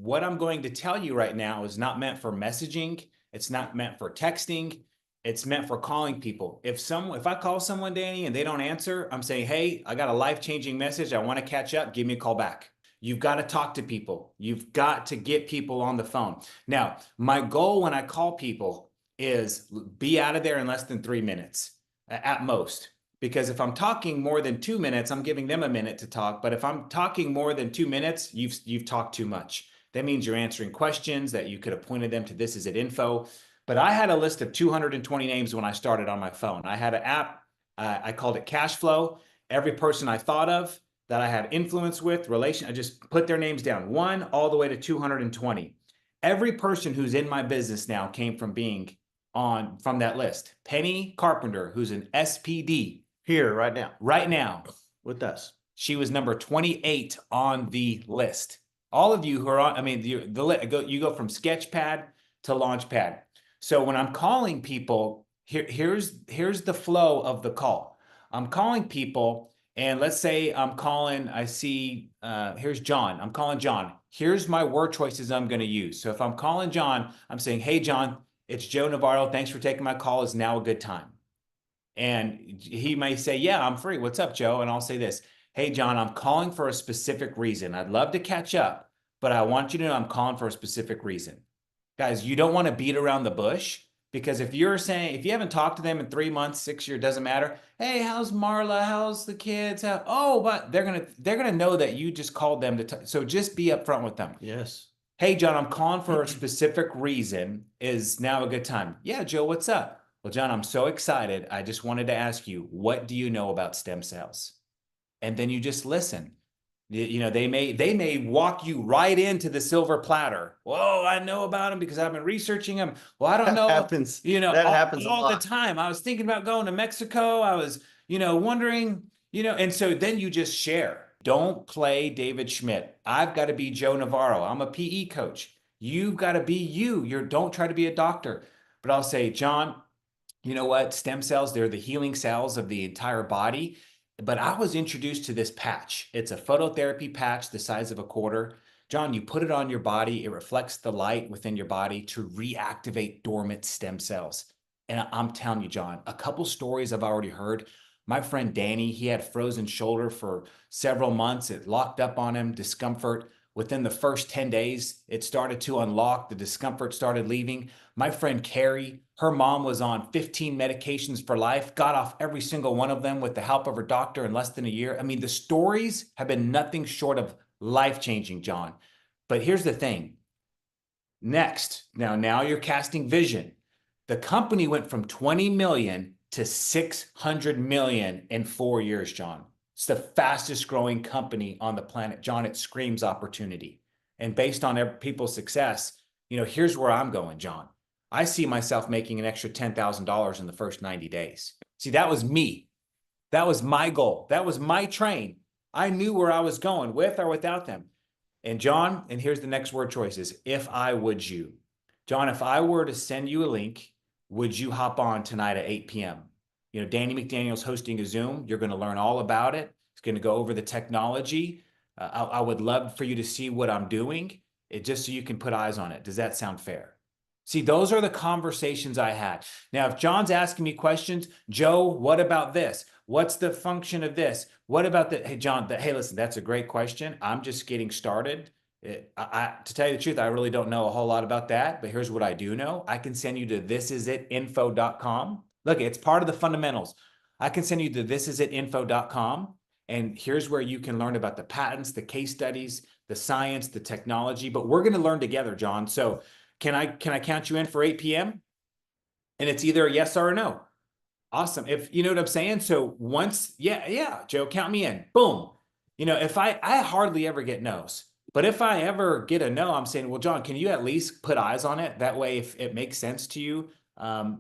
what I'm going to tell you right now is not meant for messaging. It's not meant for texting. It's meant for calling people. If I call someone, Danny, and they don't answer, I'm saying, hey, I got a life-changing message. I want to catch up. Give me a call back. You've got to talk to people. You've got to get people on the phone. Now, my goal when I call people is be out of there in less than 3 minutes at most. Because if I'm talking more than 2 minutes, I'm giving them a minute to talk. But if I'm talking more than 2 minutes, you've talked too much. That means you're answering questions that you could have pointed them to This Is It info. But I had a list of 220 names when I started on my phone. I had an app. I called it Cash Flow. Every person I thought of that I had influence with, I just put their names down, 1 all the way to 220. Every person who's in my business now came from being from that list. Penny Carpenter, who's an SPD. Here, Right now. with us. She was number 28 on the list. All of you who are on, you go from Sketchpad to Launchpad. So when I'm calling people, here's the flow of the call. I'm calling people, and let's say I'm calling, here's John. I'm calling John. Here's my word choices I'm going to use. So if I'm calling John, I'm saying, hey, John, it's Joe Navarro. Thanks for taking my call. Is now a good time? And he may say, yeah, I'm free. What's up, Joe? And I'll say this, hey, John, I'm calling for a specific reason. I'd love to catch up, but I want you to know I'm calling for a specific reason. Guys, you don't want to beat around the bush, because if you haven't talked to them in 3 months, 6 years, doesn't matter. Hey, how's Marla? How's the kids? But they're gonna know that you just called them so just be upfront with them. Yes. Hey, John, I'm calling for a specific reason. Is now a good time? Yeah, Joe, what's up? Well, John, I'm so excited. I just wanted to ask you, what do you know about stem cells? And then you just listen. They may walk you right into the silver platter. Whoa, I know about them because I've been researching them. Well, I don't know. That happens. That happens all the time. I was thinking about going to Mexico. I was, wondering, and so then you just share. Don't play David Schmidt. I've got to be Joe Navarro. I'm a PE coach. You've got to be you. Don't try to be a doctor. But I'll say, John, you know what? Stem cells, they're the healing cells of the entire body. But I was introduced to this patch. It's a phototherapy patch the size of a quarter. John, you put it on your body. It reflects the light within your body to reactivate dormant stem cells. And I'm telling you, John, a couple stories I've already heard. My friend Danny, he had frozen shoulder for several months. It locked up on him, discomfort. Within the first 10 days, it started to unlock. The discomfort started leaving. My friend Carrie, her mom was on 15 medications for life, got off every single one of them with the help of her doctor in less than a year. The stories have been nothing short of life-changing, John. But here's the thing. Next, now you're casting vision. The company went from 20 million to 600 million in 4 years, John. It's the fastest growing company on the planet. John, it screams opportunity. And based on people's success, here's where I'm going, John. I see myself making an extra $10,000 in the first 90 days. See, that was me. That was my goal. That was my train. I knew where I was going, with or without them. And John, and here's the next word choices. If I would you. John, if I were to send you a link, would you hop on tonight at 8 p.m.? Danny McDaniel's hosting a Zoom. You're going to learn all about it. It's going to go over the technology. I would love for you to see what I'm doing, just so you can put eyes on it. Does that sound fair? See, those are the conversations I had. Now, if John's asking me questions, Joe, what about this? What's the function of this? What about that? Hey, John, hey, listen, that's a great question. I'm just getting started. To tell you the truth, I really don't know a whole lot about that, but here's what I do know. I can send you to thisisitinfo.com. Look, it's part of the fundamentals. I can send you to thisisitinfo.com, and here's where you can learn about the patents, the case studies, the science, the technology, but we're going to learn together, John. So can I count you in for 8 p.m.? And it's either a yes or a no. Awesome. If you know what I'm saying. So once, yeah, Joe, count me in. Boom. If I hardly ever get no's, but if I ever get a no, I'm saying, well, John, can you at least put eyes on it? That way, if it makes sense to you,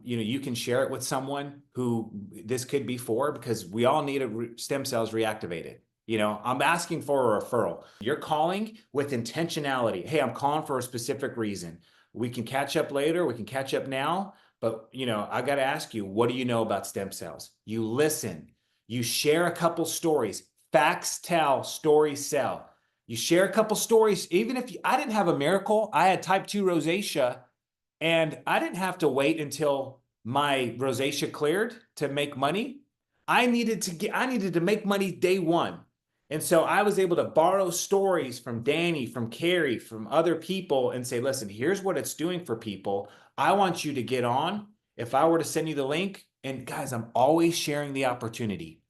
you can share it with someone who this could be for, because we all need stem cells reactivated. I'm asking for a referral. You're calling with intentionality. Hey, I'm calling for a specific reason. We can catch up later. We can catch up now. But, I got to ask you, what do you know about stem cells? You listen. You share a couple stories. Facts tell, stories sell. You share a couple stories. Even if I didn't have a miracle, I had type 2 rosacea, and I didn't have to wait until my rosacea cleared to make money. I needed to make money day one. And so I was able to borrow stories from Danny, from Carrie, from other people and say, listen, here's what it's doing for people. I want you to get on. If I were to send you the link, and guys, I'm always sharing the opportunity.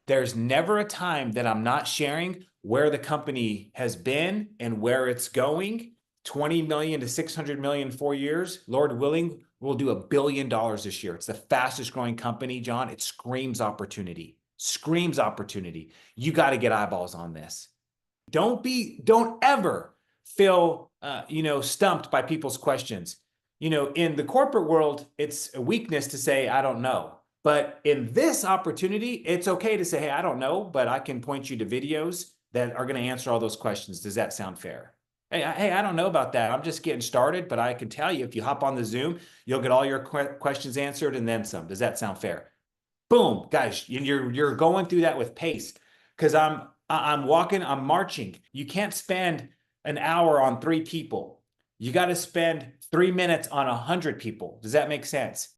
There's never a time that I'm not sharing where the company has been and where it's going. 20 million to 600 million in 4 years. Lord willing, we'll do $1 billion this year. It's the fastest growing company, John. It screams opportunity, screams opportunity. You got to get eyeballs on this. Don't ever feel, stumped by people's questions. In the corporate world, it's a weakness to say, I don't know. But in this opportunity, it's okay to say, hey, I don't know, but I can point you to videos that are going to answer all those questions. Does that sound fair? Hey, I don't know about that. I'm just getting started, but I can tell you if you hop on the Zoom, you'll get all your questions answered and then some. Does that sound fair? Boom, guys, you're going through that with pace because I'm walking, I'm marching. You can't spend an hour on 3 people. You got to spend 3 minutes on 100 people. Does that make sense?